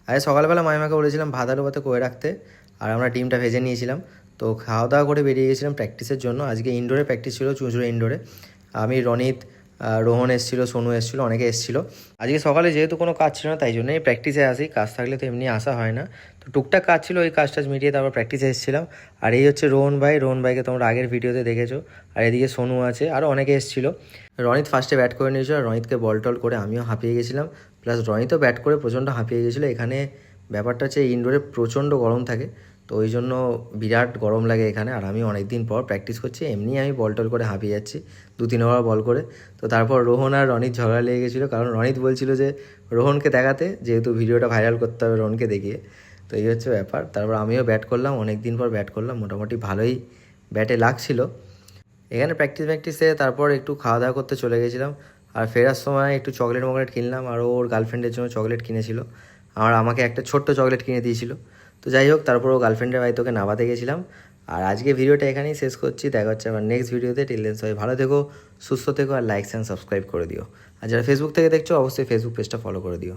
আরে সকালবেলা মামিমাকে বলেছিলাম ভাত আলু ভাতে করে রাখতে, আর আমরা ডিমটা ভেজে নিয়েছিলাম। তো খাওয়া দাওয়া করে বেরিয়ে গেছিলাম প্র্যাকটিসের জন্য। আজকে ইনডোরে প্র্যাকটিস ছিল, চুঁচুড়ো ইনডোরে। আমি, রনিত, রোহন এসেছিলো, সোনু এসেছিলো, অনেকে এসেছিলো। আজকে সকালে যেহেতু কোনো কাজ ছিল না, তাই জন্যই প্র্যাকটিসে আসি। কাজ থাকলে তো এমনি আসা হয় না। তো টুকটাক কাজ ছিল, ওই কাজটা মিটিয়ে তারপর প্র্যাকটিসে এসেছিলাম। আর এই হচ্ছে রোহন ভাই, রোহন ভাইকে তোমরা আগের ভিডিওতে দেখেছো। আর এদিকে সোনু আছে, আরও অনেকে এসেছিলো। রনিত ফার্স্টে ব্যাট করে নিয়েছিল, আর রনিতকে বল টল করে আমিও হাঁপিয়ে গেছিলাম। প্লাস রনিতও ব্যাট করে প্রচণ্ড হাঁপিয়ে গেছিলো। এখানে ব্যাপারটা হচ্ছে ইনডোরে প্রচণ্ড গরম থাকে, তো ওই জন্য বিরাট গরম লাগে এখানে। আর আমি অনেক দিন পর প্র্যাকটিস করছি, এমনি আমি বল টল করে হাঁপিয়ে যাচ্ছি 2-3 ওভার বল করে। তো তারপর রোহন আর রনিত ঝগড়া লেগে গেছিলো, কারণ রনিত বলছিল যে রোহনকে দেখাতে, যেহেতু ভিডিওটা ভাইরাল করতে হবে রোহনকে দেখিয়ে। তো এই হচ্ছে ব্যাপার। তারপর আমিও ব্যাট করলাম, অনেক দিন পর ব্যাট করলাম, মোটামুটি ভালোই ব্যাটে লাগছিল। এখানে প্র্যাকটিসে তারপর একটু খাওয়া দাওয়া করতে চলে গেছিলাম। আর ফেরার সময় একটু চকলেট মকলেট কিনলাম, আর ওর গার্লফ্রেন্ডের জন্য চকলেট কিনেছিল। আর আমাকে একটা ছোট্ট চকলেট কিনে দিয়েছিল। তো যাই হোক, তারপর ও গার্লফ্রেন্ডের বাড়িতে ওকে নামাতে গেছিলাম। আর আজকে ভিডিওটা এখানেই শেষ করছি, দেখা হচ্ছে আবার নেক্সট ভিডিওতে। টিল দেন সবাই ভালো থেকো, সুস্থ থেকো, আর লাইক অ্যান্ড সাবস্ক্রাইব করে দিও। আর যারা ফেসবুক থেকে দেখছো, অবশ্যই ফেসবুক পেজটা ফলো করে দিও।